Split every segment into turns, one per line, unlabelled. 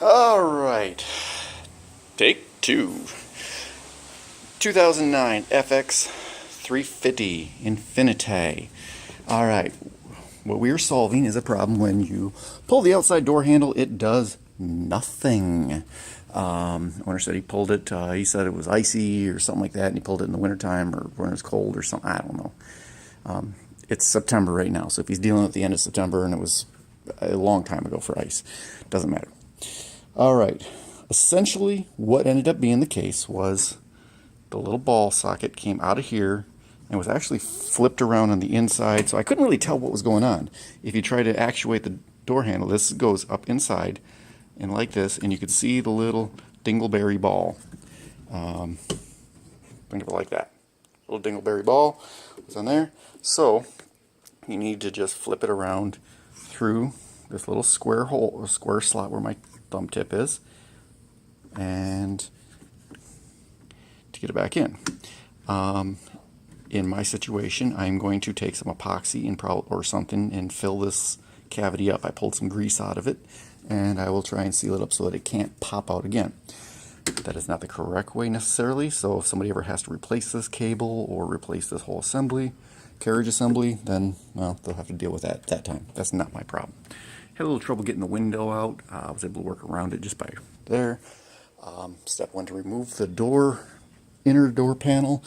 All right, take two. 2009 FX350 Infiniti. All right, what we are solving is a problem when you pull the outside door handle, it does nothing. Owner said he pulled it, he said it was icy or something like that, and he pulled it in the wintertime or when it was cold or something, I don't know. It's September right now, so if he's dealing at the end of September and it was a long time ago for ice, doesn't matter. All right, essentially what ended up being the case was the little ball socket came out of here and was actually flipped around on the inside, so I couldn't really tell what was going on. If you try to actuate the door handle, this goes up inside and like this, and you could see the little dingleberry ball. Think of it like that. Little dingleberry ball was on there. So you need to just flip it around through this little square hole, or square slot where my thumb tip is, and to get it back in. In my situation, I'm going to take some epoxy and or something and fill this cavity up. I pulled some grease out of it, and I will try and seal it up so that it can't pop out again. That is not the correct way necessarily, so if somebody ever has to replace this cable or replace this whole assembly, carriage assembly, then, well, they'll have to deal with that at that time. That's not my problem. Had a little trouble getting the window out. I was able to work around it just by there. Step one, to remove the inner door panel,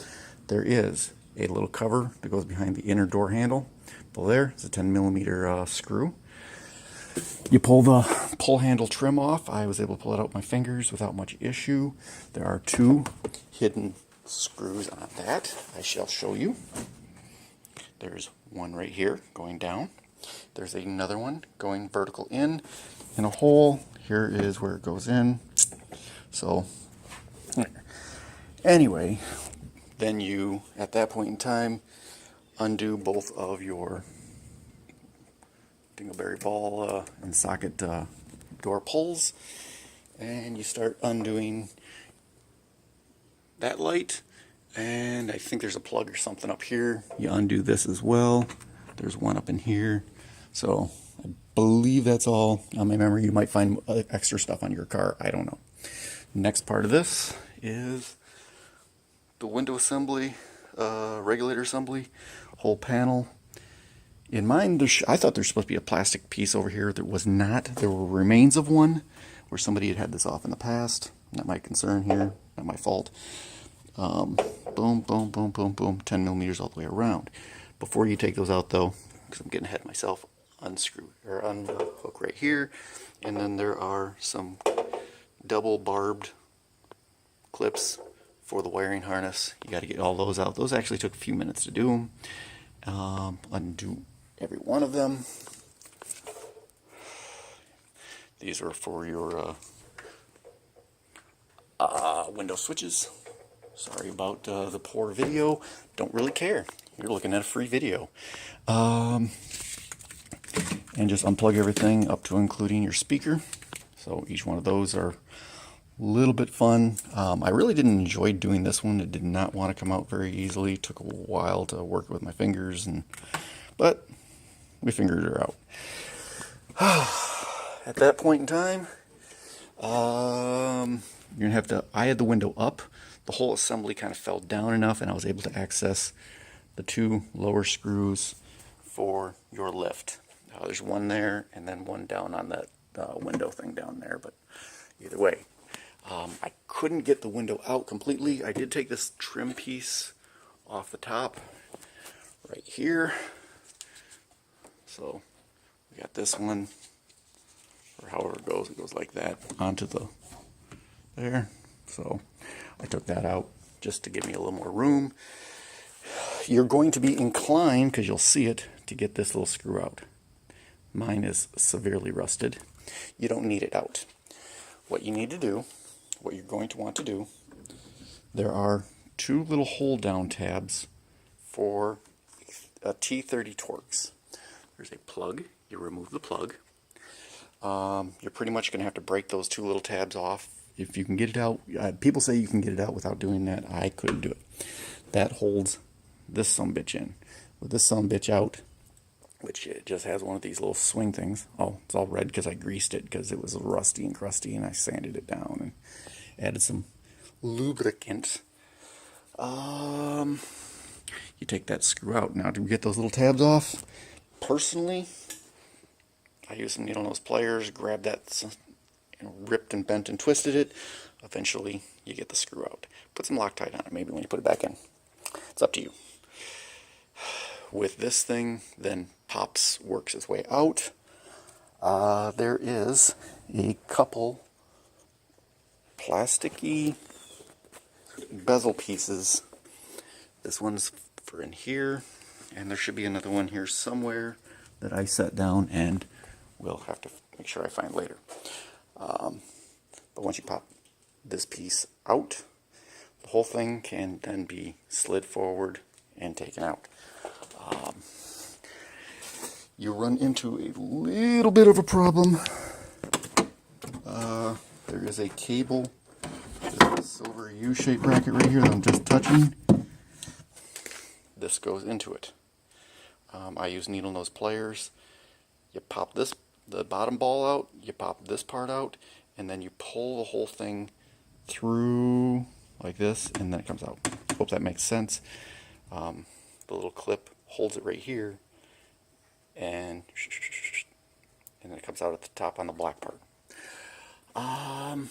there is a little cover that goes behind the inner door handle. Below there is a 10mm screw. You pull the pull handle trim off. I was able to pull it out with my fingers without much issue. There are two hidden screws on that. I shall show you. There's one right here going down. There's another one going vertical in a hole. Here is where it goes in. So anyway, then you, at that point in time, undo both of your dingleberry ball and socket door pulls, and you start undoing that light, and I think there's a plug or something up here. You undo this as well. There's one up in here. So I believe that's all on my memory. You might find extra stuff on your car. I don't know. Next part of this is the window assembly, regulator assembly, whole panel. In mine, I thought there's supposed to be a plastic piece over here. There was not. There were remains of one where somebody had this off in the past. Not my concern here. Not my fault. Boom, boom, boom, boom, boom. 10mm all the way around. Before you take those out, though, because I'm getting ahead of myself, unscrew or unhook right here, and then there are some double barbed clips for the wiring harness. You got to get all those out. Those actually took a few minutes to do them. Undo every one of them. These are for your window switches. Sorry about the poor video. Don't really care. You're looking at a free video. And just unplug everything up to including your speaker. So each one of those are a little bit fun. I really didn't enjoy doing this one. It did not want to come out very easily. It took a while to work with my fingers, but we figured her out. At that point in time, you're gonna have to. I had the window up. The whole assembly kind of fell down enough, and I was able to access the two lower screws for your lift. There's one there, and then one down on that window thing down there. But either way, I couldn't get the window out completely. I did take this trim piece off the top right here. So we got this one, or however it goes like that onto there. So I took that out just to give me a little more room. You're going to be inclined, because you'll see it, to get this little screw out. Mine is severely rusted. You don't need it out. What you need to do, what you're going to want to do, there are two little hold down tabs for a T30 Torx. There's a plug. You remove the plug. You're pretty much going to have to break those two little tabs off. If you can get it out, people say you can get it out without doing that. I couldn't do it. That holds this sumbitch in. With this sumbitch out, which it just has one of these little swing things. Oh, it's all red because I greased it because it was rusty and crusty, and I sanded it down and added some lubricant. You take that screw out. Now, to get those little tabs off, personally, I use some needle nose pliers, grab that, ripped and bent and twisted it. Eventually, you get the screw out. Put some Loctite on it, maybe when you put it back in. It's up to you. With this thing, then pops works its way out. There is a couple plasticky bezel pieces. This one's for in here, and there should be another one here somewhere that I set down and will have to make sure I find later. But once you pop this piece out, the whole thing can then be slid forward and taken out. You run into a little bit of a problem. There is a cable, a silver U-shaped bracket right here that I'm just touching. This goes into it. I use needle nose pliers. You pop the bottom ball out, you pop this part out, and then you pull the whole thing through like this, and then it comes out. Hope that makes sense. The little clip holds it right here, and then it comes out at the top on the black part.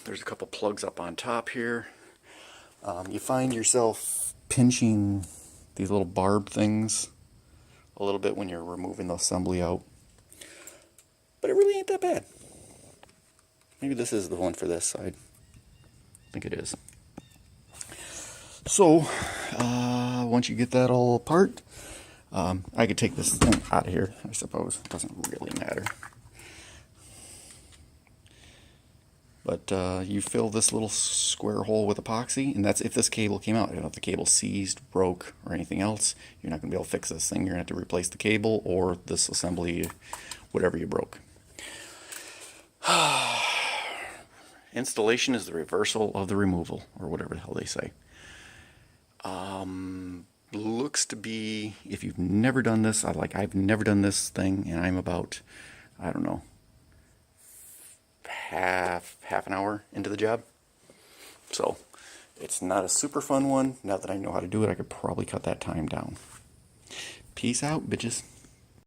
There's a couple plugs up on top here. You find yourself pinching these little barb things a little bit when you're removing the assembly out, but it really ain't that bad. Maybe this is the one for this side. I think it is. So once you get that all apart, I could take this thing out of here, I suppose. It doesn't really matter. But you fill this little square hole with epoxy, and that's if this cable came out. If the cable seized, broke, or anything else, you're not going to be able to fix this thing. You're going to have to replace the cable or this assembly, whatever you broke. Installation is the reversal of the removal, or whatever the hell they say. Looks to be, if you've never done this, I've never done this thing, and I'm about, I don't know, half an hour into the job. So it's not a super fun one. Now that I know how to do it, I could probably cut that time down. Peace out, bitches.